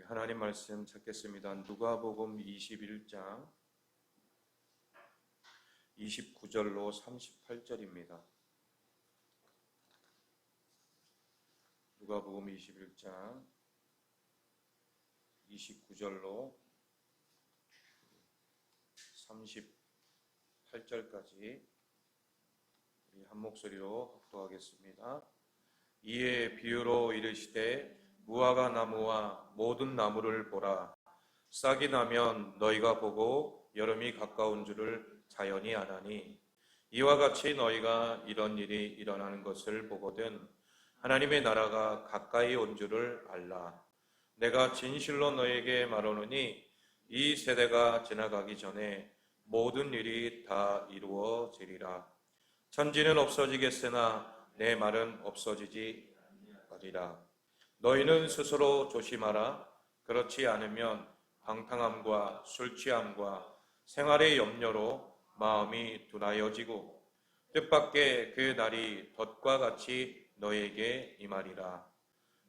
하나님 말씀 찾겠습니다. 누가복음 21장 29절로 38절입니다. 누가복음 21장 29절로 38절까지 우리 한 목소리로 합독하겠습니다. 이에 비유로 이르시되 무화과 나무와 모든 나무를 보라. 싹이 나면 너희가 보고 여름이 가까운 줄을 자연히 아나니 이와 같이 너희가 이런 일이 일어나는 것을 보거든 하나님의 나라가 가까이 온 줄을 알라. 내가 진실로 너희에게 말하노니 이 세대가 지나가기 전에 모든 일이 다 이루어지리라. 천지는 없어지겠으나 내 말은 없어지지 아니하리라. 너희는 스스로 조심하라. 그렇지 않으면 방탕함과 술취함과 생활의 염려로 마음이 둔하여지고 뜻밖의 그 날이 덫과 같이 너에게 임하리라.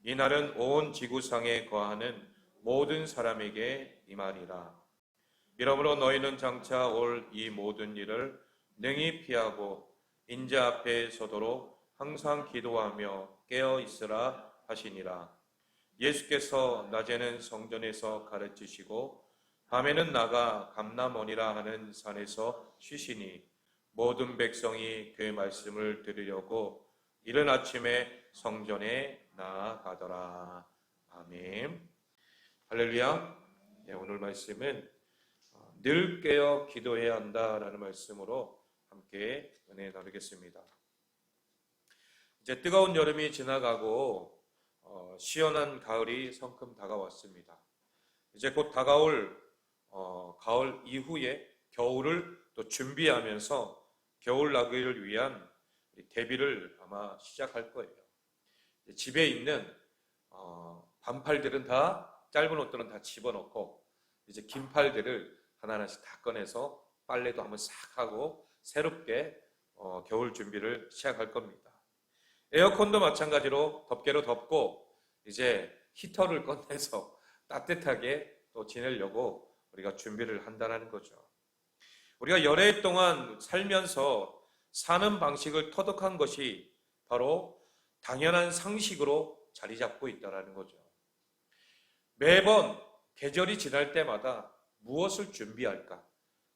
이 날은 온 지구상에 거하는 모든 사람에게 임하리라. 이러므로 너희는 장차 올 이 모든 일을 능히 피하고 인자 앞에 서도록 항상 기도하며 깨어 있으라 하시니라. 예수께서 낮에는 성전에서 가르치시고 밤에는 나가 감람원이라 하는 산에서 쉬시니 모든 백성이 그 말씀을 들으려고 이른 아침에 성전에 나아가더라. 아멘. 할렐루야. 오늘 말씀은 늘 깨어 기도해야 한다라는 말씀으로 함께 은혜 나누겠습니다. 이제 뜨거운 여름이 지나가고 시원한 가을이 성큼 다가왔습니다. 이제 곧 다가올 가을 이후에 겨울을 또 준비하면서 겨울 나기를 위한 대비를 아마 시작할 거예요. 집에 있는 반팔들은 다 짧은 옷들은 다 집어넣고 이제 긴 팔들을 하나하나씩 다 꺼내서 빨래도 한번 싹 하고 새롭게 겨울 준비를 시작할 겁니다. 에어컨도 마찬가지로 덮개로 덮고 이제 히터를 꺼내서 따뜻하게 또 지내려고 우리가 준비를 한다는 거죠. 우리가 열해 동안 살면서 사는 방식을 터득한 것이 바로 당연한 상식으로 자리 잡고 있다는 거죠. 매번 계절이 지날 때마다 무엇을 준비할까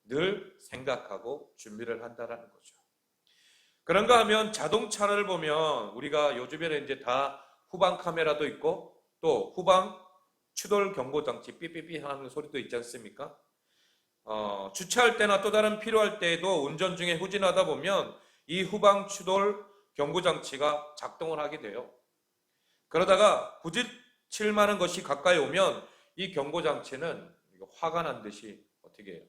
늘 생각하고 준비를 한다는 거죠. 그런가 하면 자동차를 보면 우리가 요즘에는 이제 다 후방 카메라도 있고 또 후방 추돌 경고장치 삐삐삐 하는 소리도 있지 않습니까? 주차할 때나 또 다른 필요할 때에도 운전 중에 후진하다 보면 이 후방 추돌 경고장치가 작동을 하게 돼요. 그러다가 부딪힐 만한 것이 가까이 오면 이 경고장치는 화가 난 듯이 어떻게 해요?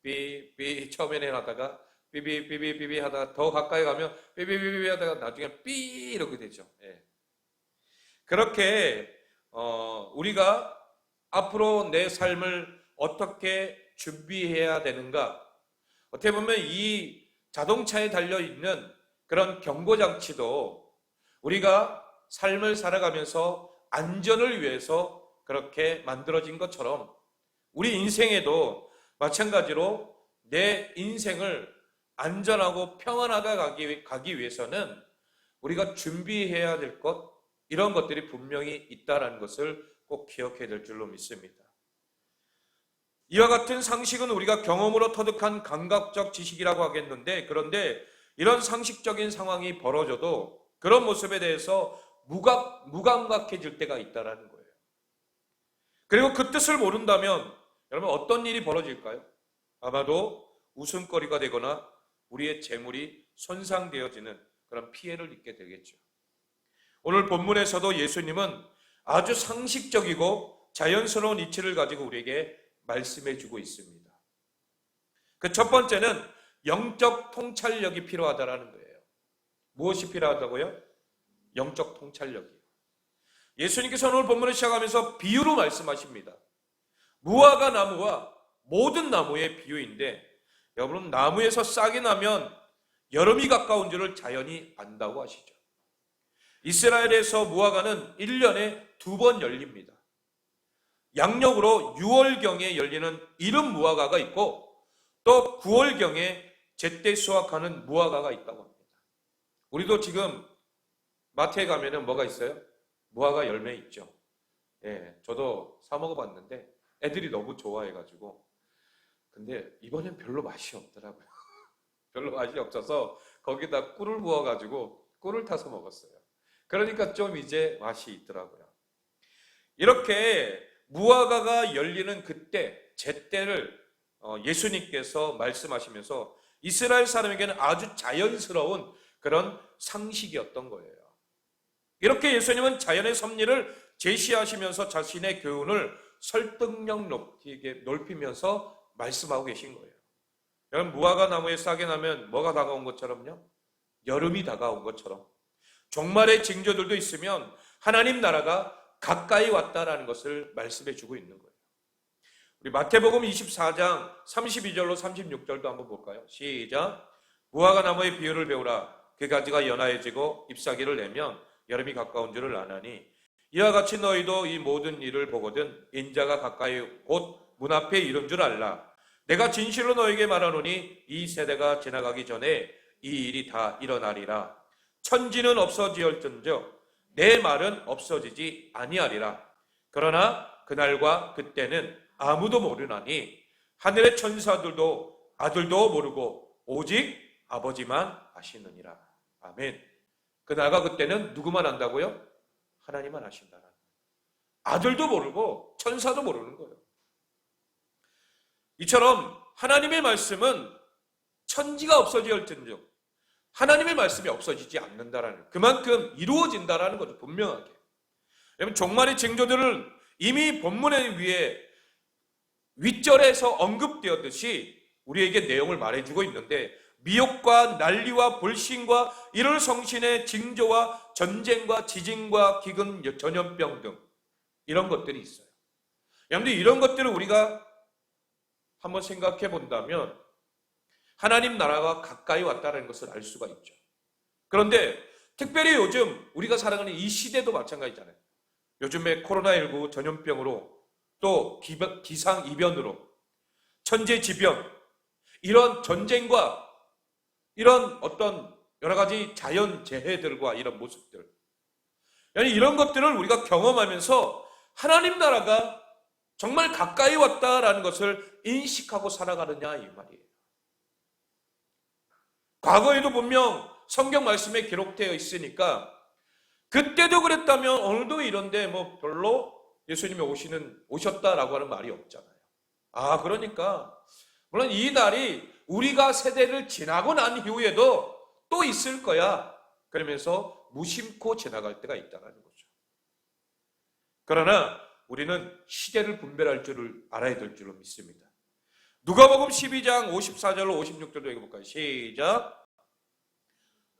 삐삐 처음에는 하다가 삐삐삐삐삐 하다가 더 가까이 가면 삐삐삐삐 하다가 나중에 삐 이렇게 되죠. 예. 그렇게 우리가 앞으로 내 삶을 어떻게 준비해야 되는가? 어떻게 보면 이 자동차에 달려있는 그런 경고장치도 우리가 삶을 살아가면서 안전을 위해서 그렇게 만들어진 것처럼 우리 인생에도 마찬가지로 내 인생을 안전하고 평안하게 가기 위해서는 우리가 준비해야 될 것, 이런 것들이 분명히 있다는 것을 꼭 기억해야 될 줄로 믿습니다. 이와 같은 상식은 우리가 경험으로 터득한 감각적 지식이라고 하겠는데, 그런데 이런 상식적인 상황이 벌어져도 그런 모습에 대해서 무감각해질 때가 있다는 거예요. 그리고 그 뜻을 모른다면 여러분 어떤 일이 벌어질까요? 아마도 웃음거리가 되거나 우리의 재물이 손상되어지는 그런 피해를 입게 되겠죠. 오늘 본문에서도 예수님은 아주 상식적이고 자연스러운 이치를 가지고 우리에게 말씀해 주고 있습니다. 그 첫 번째는 영적 통찰력이 필요하다는 거예요. 무엇이 필요하다고요? 영적 통찰력이요. 예수님께서 오늘 본문을 시작하면서 비유로 말씀하십니다. 무화과 나무와 모든 나무의 비유인데, 여러분 나무에서 싹이 나면 여름이 가까운 줄을 자연히 안다고 하시죠. 이스라엘에서 무화과는 1년에 2번 열립니다. 양력으로 6월경에 열리는 이른 무화과가 있고 또 9월경에 제때 수확하는 무화과가 있다고 합니다. 우리도 지금 마트에 가면은 뭐가 있어요? 무화과 열매 있죠. 예, 저도 사 먹어봤는데 애들이 너무 좋아해가지고 근데 이번엔 별로 맛이 없더라고요. 별로 맛이 없어서 거기다 꿀을 부어가지고 꿀을 타서 먹었어요. 그러니까 좀 이제 맛이 있더라고요. 이렇게 무화과가 열리는 그때 제때를 예수님께서 말씀하시면서 이스라엘 사람에게는 아주 자연스러운 그런 상식이었던 거예요. 이렇게 예수님은 자연의 섭리를 제시하시면서 자신의 교훈을 설득력 높이면서 말씀하고 계신 거예요. 여러분, 무화과 나무에 싹이 나면 뭐가 다가온 것처럼요? 여름이 다가온 것처럼 종말의 징조들도 있으면 하나님 나라가 가까이 왔다라는 것을 말씀해 주고 있는 거예요. 우리 마태복음 24장 32절로 36절도 한번 볼까요? 시작. 무화과 나무의 비유를 배우라. 그 가지가 연하여지고 잎사귀를 내면 여름이 가까운 줄을 아나니 이와 같이 너희도 이 모든 일을 보거든 인자가 가까이 곧 문 앞에 이른 줄 알라. 내가 진실로 너에게 말하노니 이 세대가 지나가기 전에 이 일이 다 일어나리라. 천지는 없어지었던저 내 말은 없어지지 아니하리라. 그러나 그날과 그때는 아무도 모르나니 하늘의 천사들도 아들도 모르고 오직 아버지만 아시느니라. 아멘. 그날과 그때는 누구만 안다고요? 하나님만 아신다. 아들도 모르고 천사도 모르는 거예요. 이처럼 하나님의 말씀은 천지가 없어지었던즉 하나님의 말씀이 없어지지 않는다라는, 그만큼 이루어진다라는 거죠. 분명하게. 여러분, 종말의 징조들은 이미 본문에 위에 윗절에서 언급되었듯이 우리에게 내용을 말해주고 있는데 미혹과 난리와 불신과 이럴 성신의 징조와 전쟁과 지진과 기근, 전염병 등 이런 것들이 있어요. 여러분들, 이런 것들을 우리가 한번 생각해 본다면 하나님 나라가 가까이 왔다는 것을 알 수가 있죠. 그런데 특별히 요즘 우리가 살아가는 이 시대도 마찬가지잖아요. 요즘에 코로나19 전염병으로 또 기상이변으로 천재지변, 이런 전쟁과 이런 어떤 여러 가지 자연재해들과 이런 모습들, 이런 것들을 우리가 경험하면서 하나님 나라가 정말 가까이 왔다라는 것을 인식하고 살아가느냐 이 말이에요. 과거에도 분명 성경 말씀에 기록되어 있으니까 그때도 그랬다면 오늘도 이런데 뭐 별로 예수님이 오셨다라고 하는 말이 없잖아요. 그러니까 물론 이 날이 우리가 세대를 지나고 난 이후에도 또 있을 거야. 그러면서 무심코 지나갈 때가 있다는 거죠. 그러나 우리는 시대를 분별할 줄을 알아야 될 줄로 믿습니다. 누가복음 12장 54절로 56절도 읽어볼까요? 시작.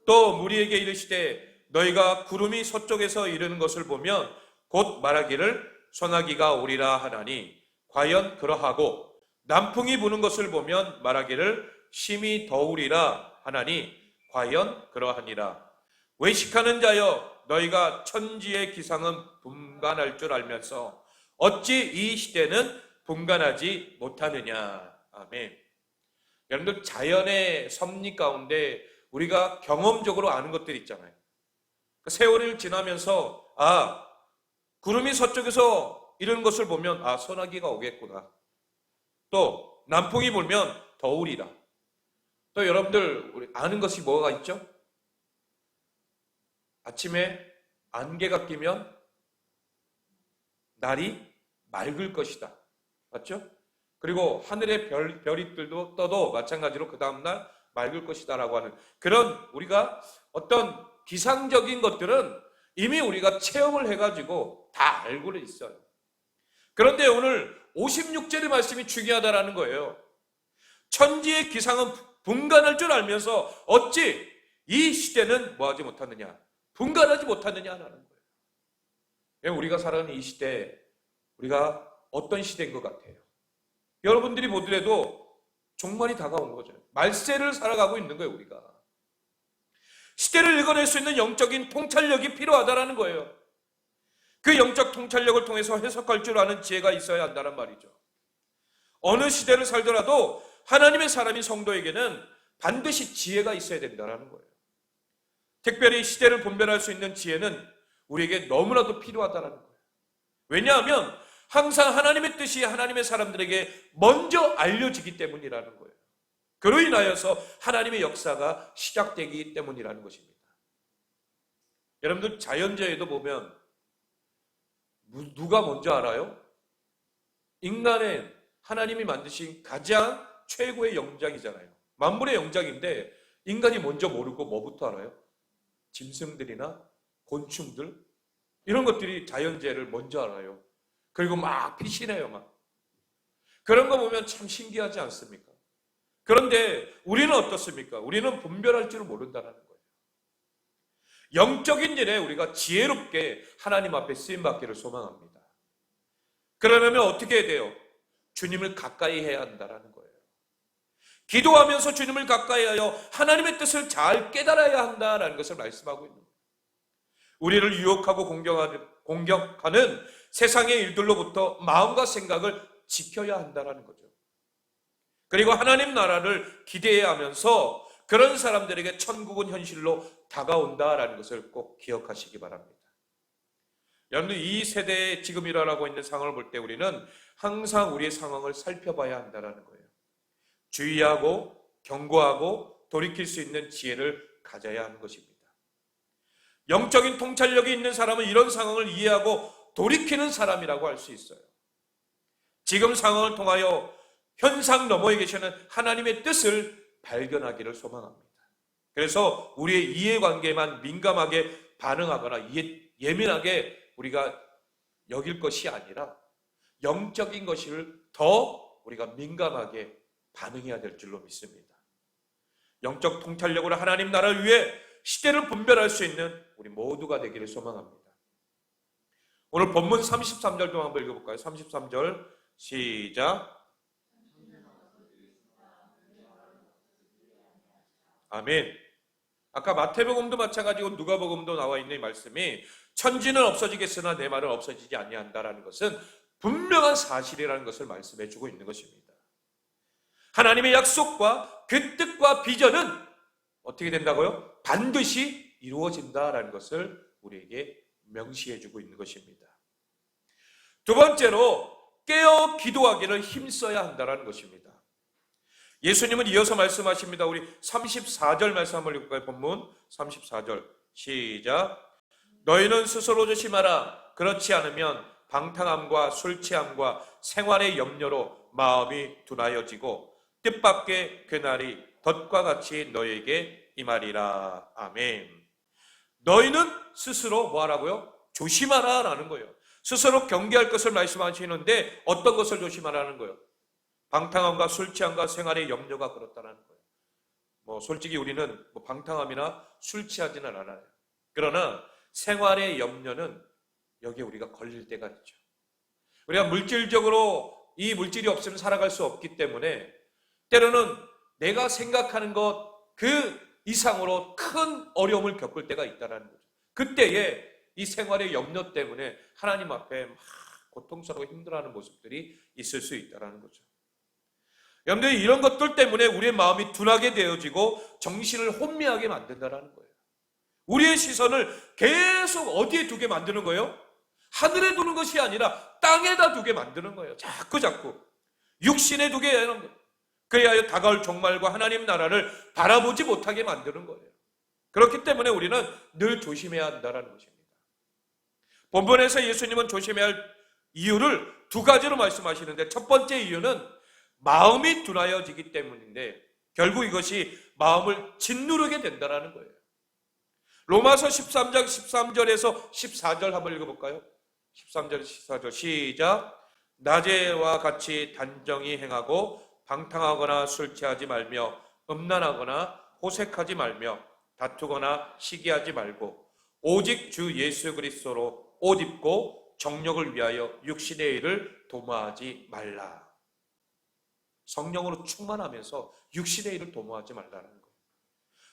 또 무리에게 이르시되 너희가 구름이 서쪽에서 이르는 것을 보면 곧 말하기를 소나기가 오리라 하나니 과연 그러하고 남풍이 부는 것을 보면 말하기를 심히 더우리라 하나니 과연 그러하니라. 외식하는 자여 너희가 천지의 기상은 분간할 줄 알면서 어찌 이 시대는 분간하지 못하느냐. 아멘. 여러분들, 자연의 섭리 가운데 우리가 경험적으로 아는 것들이 있잖아요. 세월을 지나면서 구름이 서쪽에서 이런 것을 보면 소나기가 오겠구나. 또 남풍이 불면 더우리라. 또 여러분들, 우리 아는 것이 뭐가 있죠? 아침에 안개가 끼면 날이 맑을 것이다. 맞죠? 그리고 하늘의 별이들도 떠도 마찬가지로 그 다음날 맑을 것이다 라고 하는 그런 우리가 어떤 기상적인 것들은 이미 우리가 체험을 해가지고 다 알고는 있어요. 그런데 오늘 56절의 말씀이 중요하다라는 거예요. 천지의 기상은 분간할 줄 알면서 어찌 이 시대는 뭐하지 못하느냐, 분간하지 못하느냐라는 거예요. 우리가 살아가는 이 시대, 우리가 어떤 시대인 것 같아요? 여러분들이 보더라도 종말이 다가온 거죠. 말세를 살아가고 있는 거예요, 우리가. 시대를 읽어낼 수 있는 영적인 통찰력이 필요하다라는 거예요. 그 영적 통찰력을 통해서 해석할 줄 아는 지혜가 있어야 한다는 말이죠. 어느 시대를 살더라도 하나님의 사람인 성도에게는 반드시 지혜가 있어야 된다는 거예요. 특별히 시대를 분별할 수 있는 지혜는 우리에게 너무나도 필요하다는 거예요. 왜냐하면 항상 하나님의 뜻이 하나님의 사람들에게 먼저 알려지기 때문이라는 거예요. 그로 인하여서 하나님의 역사가 시작되기 때문이라는 것입니다. 여러분들 자연재해도 보면 누가 먼저 알아요? 인간은 하나님이 만드신 가장 최고의 영장이잖아요. 만물의 영장인데 인간이 먼저 모르고 뭐부터 알아요? 짐승들이나 곤충들 이런 것들이 자연재해를 먼저 알아요. 그리고 막 피신해요. 막 그런 거 보면 참 신기하지 않습니까? 그런데 우리는 어떻습니까? 우리는 분별할 줄 모른다는 거예요. 영적인 일에 우리가 지혜롭게 하나님 앞에 쓰임받기를 소망합니다. 그러려면 어떻게 해야 돼요? 주님을 가까이 해야 한다는 거예요. 기도하면서 주님을 가까이 하여 하나님의 뜻을 잘 깨달아야 한다는 것을 말씀하고 있는 거예요. 우리를 유혹하고 공격하는 세상의 일들로부터 마음과 생각을 지켜야 한다는 거죠. 그리고 하나님 나라를 기대해야 하면서 그런 사람들에게 천국은 현실로 다가온다라는 것을 꼭 기억하시기 바랍니다. 여러분들 이 세대에 지금 일어나고 있는 상황을 볼 때 우리는 항상 우리의 상황을 살펴봐야 한다는 거예요. 주의하고 경고하고 돌이킬 수 있는 지혜를 가져야 하는 것입니다. 영적인 통찰력이 있는 사람은 이런 상황을 이해하고 돌이키는 사람이라고 할 수 있어요. 지금 상황을 통하여 현상 너머에 계시는 하나님의 뜻을 발견하기를 소망합니다. 그래서 우리의 이해관계만 민감하게 반응하거나 예민하게 우리가 여길 것이 아니라 영적인 것을 더 우리가 민감하게 반응해야 될 줄로 믿습니다. 영적 통찰력으로 하나님 나라를 위해 시대를 분별할 수 있는 우리 모두가 되기를 소망합니다. 오늘 본문 33절 좀 한번 읽어볼까요? 33절 시작. 아멘. 아까 마태복음도 마찬가지고 누가복음도 나와 있는 이 말씀이 천지는 없어지겠으나 내 말은 없어지지 아니한다라는 것은 분명한 사실이라는 것을 말씀해 주고 있는 것입니다. 하나님의 약속과 그 뜻과 비전은 어떻게 된다고요? 반드시 이루어진다라는 것을 우리에게 명시해 주고 있는 것입니다. 두 번째로 깨어 기도하기를 힘써야 한다는 것입니다. 예수님은 이어서 말씀하십니다. 우리 34절 말씀 한번 읽을까요? 본문 34절 시작. 너희는 스스로 조심하라. 그렇지 않으면 방탕함과 술 취함과 생활의 염려로 마음이 둔하여지고 뜻밖의 그날이 덫과 같이 너희에게 임하리라. 아멘. 너희는 스스로 뭐 하라고요? 조심하라 라는 거예요. 스스로 경계할 것을 말씀하시는데 어떤 것을 조심하라는 거예요? 방탕함과 술 취함과 생활의 염려가 그렇다는 거예요. 솔직히 우리는 방탕함이나 술 취하지는 않아요. 그러나 생활의 염려는 여기에 우리가 걸릴 때가 있죠. 우리가 물질적으로 이 물질이 없으면 살아갈 수 없기 때문에 때로는 내가 생각하는 것 그 이상으로 큰 어려움을 겪을 때가 있다는 거죠. 그때에 이 생활의 염려 때문에 하나님 앞에 막 고통스러워 힘들어하는 모습들이 있을 수 있다는 거죠. 여러분들 이런 것들 때문에 우리의 마음이 둔하게 되어지고 정신을 혼미하게 만든다는 거예요. 우리의 시선을 계속 어디에 두게 만드는 거예요? 하늘에 두는 것이 아니라 땅에다 두게 만드는 거예요. 자꾸 육신에 두게 하는 거예요. 그래야 다가올 종말과 하나님 나라를 바라보지 못하게 만드는 거예요. 그렇기 때문에 우리는 늘 조심해야 한다는 것입니다. 본문에서 예수님은 조심해야 할 이유를 두 가지로 말씀하시는데 첫 번째 이유는 마음이 둔하여지기 때문인데 결국 이것이 마음을 짓누르게 된다는 거예요. 로마서 13장 13절에서 14절 한번 읽어볼까요? 13절 14절 시작. 낮에와 같이 단정히 행하고 방탕하거나 술 취하지 말며 음란하거나 호색하지 말며 다투거나 시기하지 말고 오직 주 예수 그리스도로 옷 입고 정욕을 위하여 육신의 일을 도모하지 말라. 성령으로 충만하면서 육신의 일을 도모하지 말라는 거예요.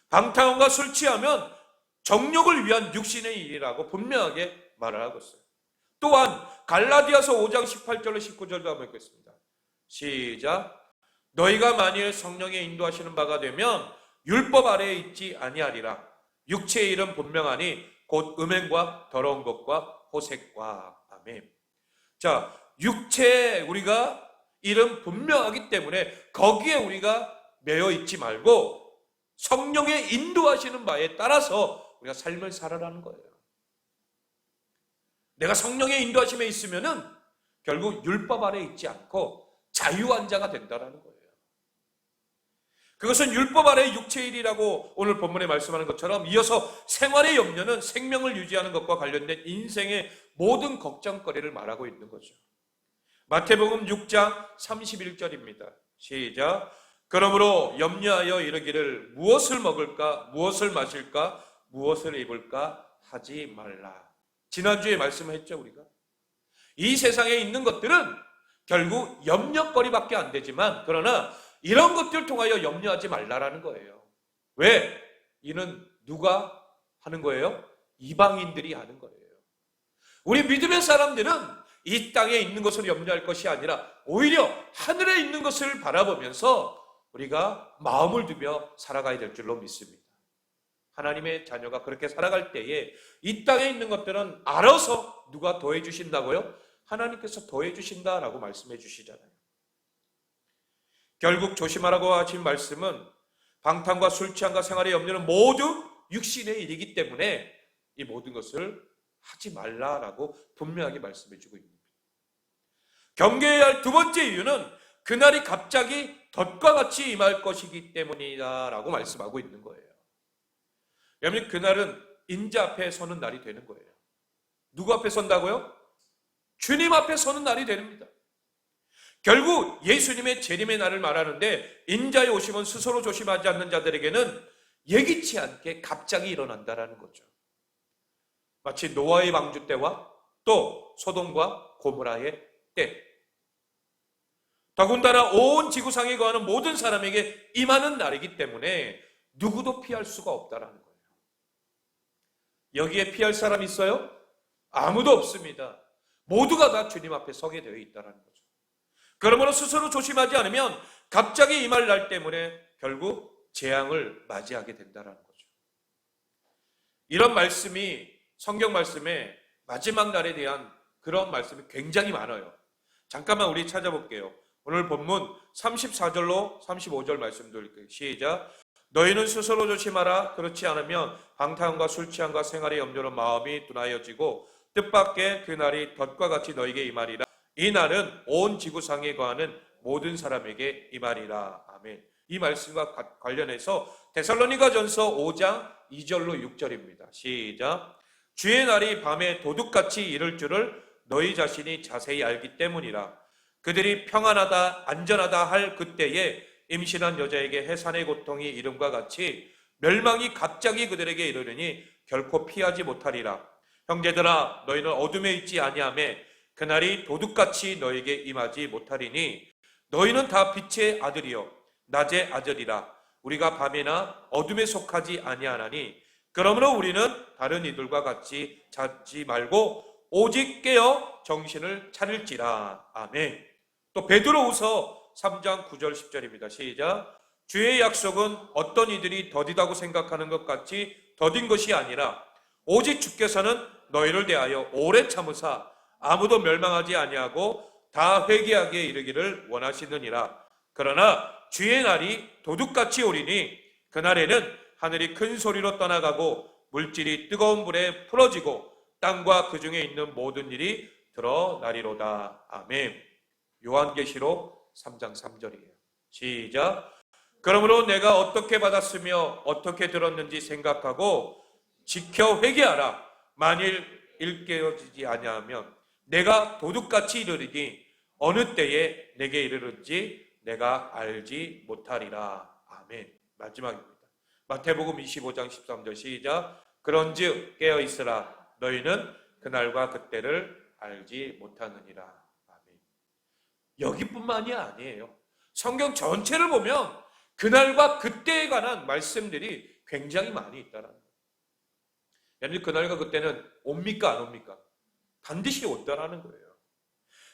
방탕함과 술 취하면 정욕을 위한 육신의 일이라고 분명하게 말을 하고 있어요. 또한 갈라디아서 5장 18절로 19절도 한번 읽겠습니다. 시작. 너희가 만일 성령의 인도하시는 바가 되면 율법 아래에 있지 아니하리라. 육체의 일은 분명하니 곧 음행과 더러운 것과 호색과. 아멘. 자, 육체의 우리가 일은 분명하기 때문에 거기에 우리가 매여 있지 말고 성령의 인도하시는 바에 따라서 우리가 삶을 살아라는 거예요. 내가 성령의 인도하심에 있으면은 결국 율법 아래에 있지 않고 자유한 자가 된다라는 거예요. 그것은 율법 아래의 육체의 일이라고 오늘 본문에 말씀하는 것처럼 이어서 생활의 염려는 생명을 유지하는 것과 관련된 인생의 모든 걱정거리를 말하고 있는 거죠. 마태복음 6장 31절입니다. 시작. 그러므로 염려하여 이르기를 무엇을 먹을까, 무엇을 마실까, 무엇을 입을까 하지 말라. 지난주에 말씀을 했죠, 우리가. 이 세상에 있는 것들은 결국 염려거리밖에 안 되지만, 그러나 이런 것들을 통하여 염려하지 말라라는 거예요. 왜? 이는 누가 하는 거예요? 이방인들이 하는 거예요. 우리 믿음의 사람들은 이 땅에 있는 것을 염려할 것이 아니라 오히려 하늘에 있는 것을 바라보면서 우리가 마음을 두며 살아가야 될 줄로 믿습니다. 하나님의 자녀가 그렇게 살아갈 때에 이 땅에 있는 것들은 알아서 누가 더해 주신다고요? 하나님께서 더해 주신다라고 말씀해 주시잖아요. 결국 조심하라고 하신 말씀은 방탕과 술 취함과 생활의 염려는 모두 육신의 일이기 때문에 이 모든 것을 하지 말라라고 분명하게 말씀해 주고 있습니다. 경계해야 할 두 번째 이유는 그날이 갑자기 덫과 같이 임할 것이기 때문이다라고 말씀하고 있는 거예요. 여러분, 그날은 인자 앞에 서는 날이 되는 거예요. 누구 앞에 선다고요? 주님 앞에 서는 날이 됩니다. 결국 예수님의 재림의 날을 말하는데 인자의 오심은 스스로 조심하지 않는 자들에게는 예기치 않게 갑자기 일어난다라는 거죠. 마치 노아의 방주 때와 또 소돔과 고모라의 때, 더군다나 온 지구상에 거하는 모든 사람에게 임하는 날이기 때문에 누구도 피할 수가 없다라는 거예요. 여기에 피할 사람이 있어요? 아무도 없습니다. 모두가 다 주님 앞에 서게 되어 있다는 거죠. 그러므로 스스로 조심하지 않으면 갑자기 임할 날 때문에 결국 재앙을 맞이하게 된다는 거죠. 이런 말씀이 성경 말씀에 마지막 날에 대한 그런 말씀이 굉장히 많아요. 잠깐만 우리 찾아볼게요. 오늘 본문 34절로 35절 말씀 드릴게요. 시작. 너희는 스스로 조심하라. 그렇지 않으면 방탕과 술 취함과 생활의 염려로 마음이 둔하여지고 뜻밖의 그 날이 덫과 같이 너희에게 임하리라. 이 날은 온 지구상에 거하는 모든 사람에게 임하리라. 아멘. 이 말씀과 관련해서 데살로니가전서 5장 2절로 6절입니다. 시작. 주의 날이 밤에 도둑같이 이를 줄을 너희 자신이 자세히 알기 때문이라. 그들이 평안하다 안전하다 할 그때에 임신한 여자에게 해산의 고통이 이름과 같이 멸망이 갑자기 그들에게 이르르니 결코 피하지 못하리라. 형제들아, 너희는 어둠에 있지 아니하며 그날이 도둑같이 너희에게 임하지 못하리니 너희는 다 빛의 아들이요 낮의 아들이라. 우리가 밤이나 어둠에 속하지 아니하나니 그러므로 우리는 다른 이들과 같이 자지 말고 오직 깨어 정신을 차릴지라. 아멘. 또 베드로후서 3장 9절 10절입니다. 시작. 주의 약속은 어떤 이들이 더디다고 생각하는 것 같이 더딘 것이 아니라 오직 주께서는 너희를 대하여 오래 참으사 아무도 멸망하지 아니하고 다 회개하게 이르기를 원하시느니라. 그러나 주의 날이 도둑같이 오리니 그날에는 하늘이 큰 소리로 떠나가고 물질이 뜨거운 불에 풀어지고 땅과 그 중에 있는 모든 일이 드러나리로다. 아멘. 요한계시록 3장 3절이에요. 시작. 그러므로 내가 어떻게 받았으며 어떻게 들었는지 생각하고 지켜 회개하라. 만일 일깨어지지 아니하면 내가 도둑같이 이르리니 어느 때에 내게 이르는지 내가 알지 못하리라. 아멘. 마지막입니다. 마태복음 25장 13절 시작. 그런즉 깨어있으라. 너희는 그날과 그때를 알지 못하느니라. 아멘. 여기뿐만이 아니에요. 성경 전체를 보면 그날과 그때에 관한 말씀들이 굉장히 많이 있다는 거예요. 여러분, 그날과 그때는 옵니까 안 옵니까? 반드시 온다라는 거예요.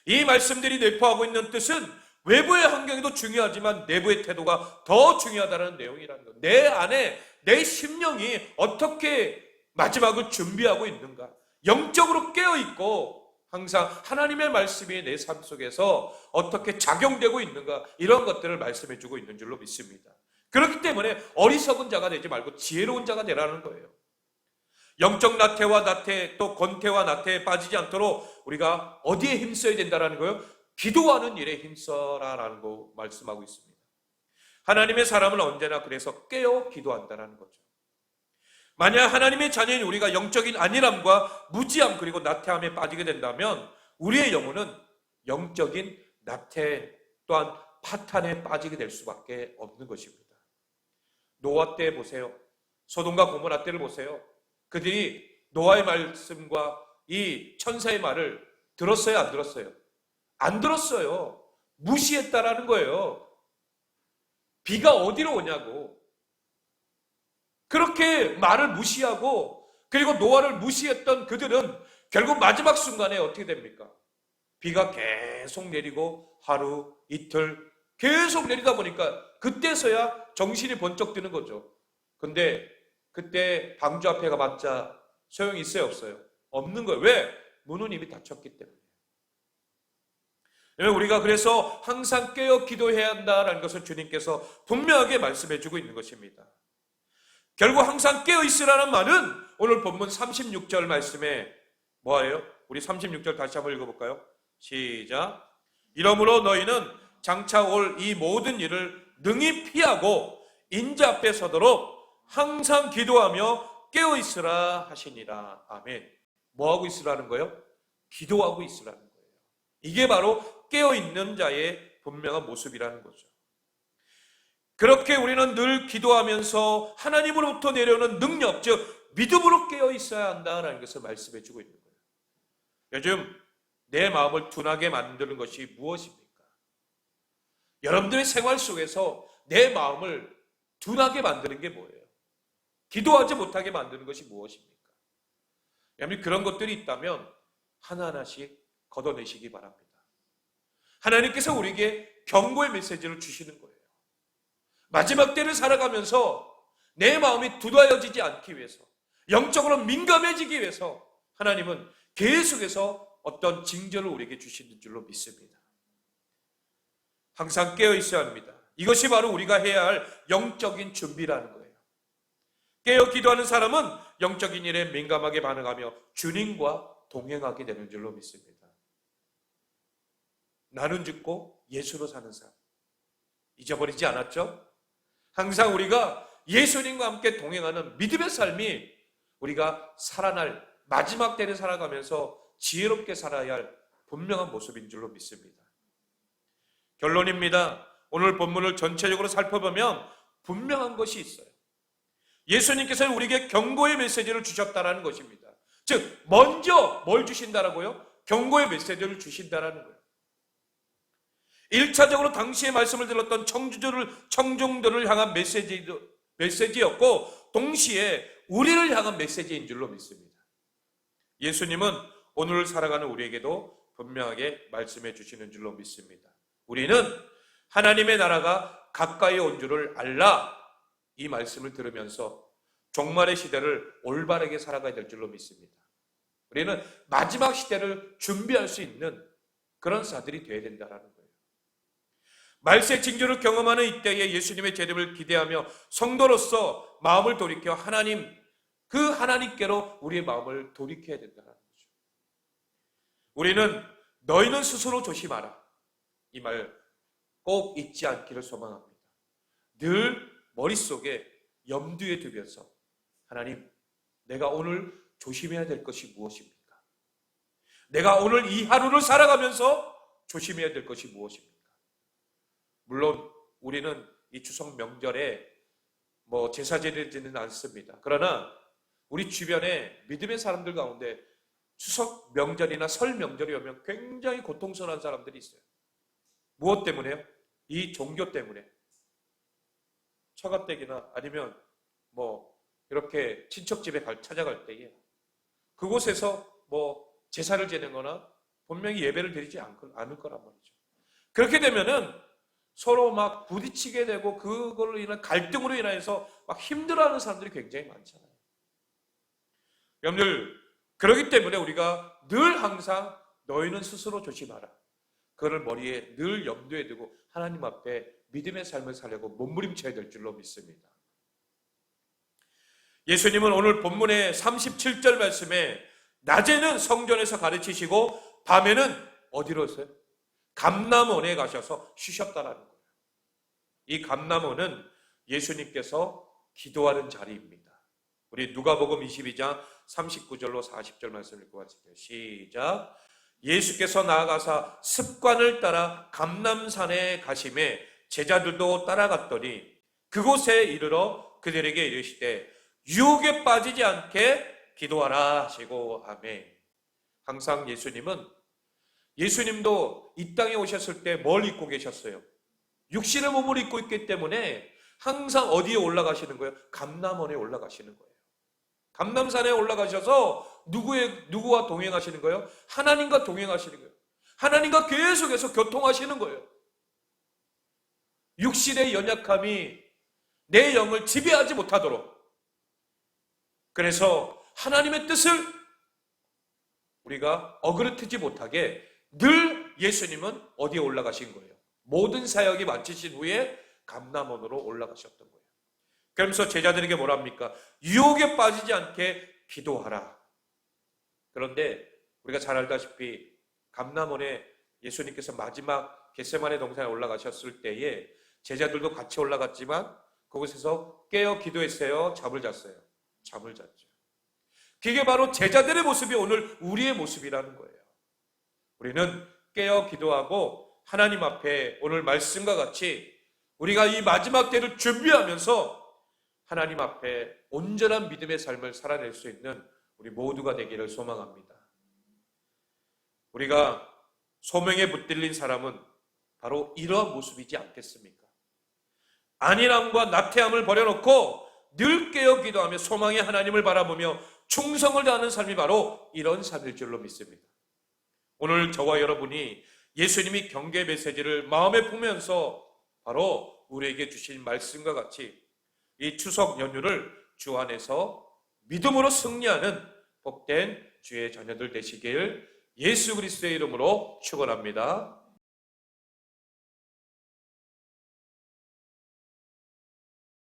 이 말씀들이 내포하고 있는 뜻은 외부의 환경도 중요하지만 내부의 태도가 더 중요하다는 내용이라는 거예요. 내 안에 내 심령이 어떻게 마지막을 준비하고 있는가, 영적으로 깨어있고 항상 하나님의 말씀이 내 삶 속에서 어떻게 작용되고 있는가, 이런 것들을 말씀해주고 있는 줄로 믿습니다. 그렇기 때문에 어리석은 자가 되지 말고 지혜로운 자가 되라는 거예요. 영적 나태와 나태, 또 권태와 나태에 빠지지 않도록 우리가 어디에 힘써야 된다는 거예요? 기도하는 일에 힘써라라는 거 말씀하고 있습니다. 하나님의 사람은 언제나 그래서 깨어 기도한다는 거죠. 만약 하나님의 자녀인 우리가 영적인 안일함과 무지함 그리고 나태함에 빠지게 된다면 우리의 영혼은 영적인 나태 또한 파탄에 빠지게 될 수밖에 없는 것입니다. 노아 때 보세요. 소돔과 고모라 때를 보세요. 그들이 노아의 말씀과 이 천사의 말을 들었어요, 안 들었어요? 안 들었어요. 무시했다라는 거예요. 비가 어디로 오냐고. 그렇게 말을 무시하고 그리고 노아를 무시했던 그들은 결국 마지막 순간에 어떻게 됩니까? 비가 계속 내리고 하루, 이틀 계속 내리다 보니까 그때서야 정신이 번쩍 드는 거죠. 근데 그때 방주 앞에 가봤자 소용이 있어요, 없어요? 없는 거예요. 왜? 문은 이미 닫혔기 때문에. 우리가 그래서 항상 깨어 기도해야 한다는 것을 주님께서 분명하게 말씀해 주고 있는 것입니다. 결국 항상 깨어 있으라는 말은 오늘 본문 36절 말씀에 뭐예요? 우리 36절 다시 한번 읽어볼까요? 시작. 이러므로 너희는 장차 올 이 모든 일을 능히 피하고 인자 앞에 서도록 항상 기도하며 깨어 있으라 하시니라. 아멘. 뭐 하고 있으라는 거예요? 기도하고 있으라는 거예요. 이게 바로 깨어 있는 자의 분명한 모습이라는 거죠. 그렇게 우리는 늘 기도하면서 하나님으로부터 내려오는 능력, 즉 믿음으로 깨어 있어야 한다는 것을 말씀해 주고 있는 거예요. 요즘 내 마음을 둔하게 만드는 것이 무엇입니까? 여러분들의 생활 속에서 내 마음을 둔하게 만드는 게 뭐예요? 기도하지 못하게 만드는 것이 무엇입니까? 여러분 그런 것들이 있다면 하나하나씩 걷어내시기 바랍니다. 하나님께서 우리에게 경고의 메시지를 주시는 거예요. 마지막 때를 살아가면서 내 마음이 두드러지지 않기 위해서, 영적으로 민감해지기 위해서 하나님은 계속해서 어떤 징조를 우리에게 주시는 줄로 믿습니다. 항상 깨어 있어야 합니다. 이것이 바로 우리가 해야 할 영적인 준비라는 거예요. 깨어 기도하는 사람은 영적인 일에 민감하게 반응하며 주님과 동행하게 되는 줄로 믿습니다. 나는 죽고 예수로 사는 삶 잊어버리지 않았죠? 항상 우리가 예수님과 함께 동행하는 믿음의 삶이 우리가 살아날 마지막 때를 살아가면서 지혜롭게 살아야 할 분명한 모습인 줄로 믿습니다. 결론입니다. 오늘 본문을 전체적으로 살펴보면 분명한 것이 있어요. 예수님께서는 우리에게 경고의 메시지를 주셨다는 것입니다. 즉 먼저 뭘 주신다라고요? 경고의 메시지를 주신다는 거예요. 1차적으로 당시의 말씀을 들었던 청중들을 향한 메시지였고 동시에 우리를 향한 메시지인 줄로 믿습니다. 예수님은 오늘을 살아가는 우리에게도 분명하게 말씀해 주시는 줄로 믿습니다. 우리는 하나님의 나라가 가까이 온 줄을 알라, 이 말씀을 들으면서 종말의 시대를 올바르게 살아가야 될 줄로 믿습니다. 우리는 마지막 시대를 준비할 수 있는 그런 사들이 되어야 된다는 거예요. 말세 징조를 경험하는 이때에 예수님의 재림을 기대하며 성도로서 마음을 돌이켜 그 하나님께로 우리의 마음을 돌이켜야 된다는 거죠. 우리는 너희는 스스로 조심하라, 이 말 꼭 잊지 않기를 소망합니다. 늘 머릿속에 염두에 두면서 하나님, 내가 오늘 조심해야 될 것이 무엇입니까? 내가 오늘 이 하루를 살아가면서 조심해야 될 것이 무엇입니까? 물론 우리는 이 추석 명절에 제사 지내지는 않습니다. 그러나 우리 주변에 믿음의 사람들 가운데 추석 명절이나 설 명절이 오면 굉장히 고통스러운 사람들이 있어요. 무엇 때문에요? 이 종교 때문에. 처가댁이나 아니면 이렇게 친척집에 찾아갈 때에 그곳에서 제사를 지내거나 분명히 예배를 드리지 않을 거란 말이죠. 그렇게 되면은 서로 막 부딪히게 되고 그걸로 인한 갈등으로 인해서 막 힘들어하는 사람들이 굉장히 많잖아요. 여러분들, 그렇기 때문에 우리가 늘 항상 너희는 스스로 조심하라. 그걸 머리에 늘 염두에 두고 하나님 앞에 믿음의 삶을 살려고 몸부림쳐야 될 줄로 믿습니다. 예수님은 오늘 본문의 37절 말씀에 낮에는 성전에서 가르치시고 밤에는 어디로 오세요? 감람원에 가셔서 쉬셨다라는 거예요. 이 감람원은 예수님께서 기도하는 자리입니다. 우리 누가복음 22장 39절로 40절 말씀을 읽고 같이 시작. 예수께서 나아가사 습관을 따라 감람산에 가심에 제자들도 따라갔더니 그곳에 이르러 그들에게 이르시되 유혹에 빠지지 않게 기도하라 하시고 아멘. 항상 예수님도 이 땅에 오셨을 때 뭘 입고 계셨어요? 육신의 몸을 입고 있기 때문에 항상 어디에 올라가시는 거예요? 감람원에 올라가시는 거예요. 감람산에 올라가셔서 누구와 동행하시는 거예요? 하나님과 동행하시는 거예요. 하나님과 계속해서 교통하시는 거예요. 육신의 연약함이 내 영을 지배하지 못하도록, 그래서 하나님의 뜻을 우리가 어그러뜨지 못하게 늘 예수님은 어디에 올라가신 거예요? 모든 사역이 마치신 후에 감람원으로 올라가셨던 거예요. 그러면서 제자들에게 뭐랍니까? 유혹에 빠지지 않게 기도하라. 그런데 우리가 잘 알다시피 감람원에 예수님께서 마지막 겟세마네 동산에 올라가셨을 때에 제자들도 같이 올라갔지만 그곳에서 깨어 기도했어요? 잠을 잤어요? 잠을 잤죠. 그게 바로 제자들의 모습이 오늘 우리의 모습이라는 거예요. 우리는 깨어 기도하고 하나님 앞에 오늘 말씀과 같이 우리가 이 마지막 때를 준비하면서 하나님 앞에 온전한 믿음의 삶을 살아낼 수 있는 우리 모두가 되기를 소망합니다. 우리가 소명에 붙들린 사람은 바로 이러한 모습이지 않겠습니까? 안일함과 나태함을 버려놓고 늘 깨어 기도하며 소망의 하나님을 바라보며 충성을 다하는 삶이 바로 이런 삶일 줄로 믿습니다. 오늘 저와 여러분이 예수님이 경계 메시지를 마음에 품으면서 바로 우리에게 주신 말씀과 같이 이 추석 연휴를 주 안에서 믿음으로 승리하는 복된 주의 자녀들 되시길 예수 그리스도의 이름으로 축원합니다.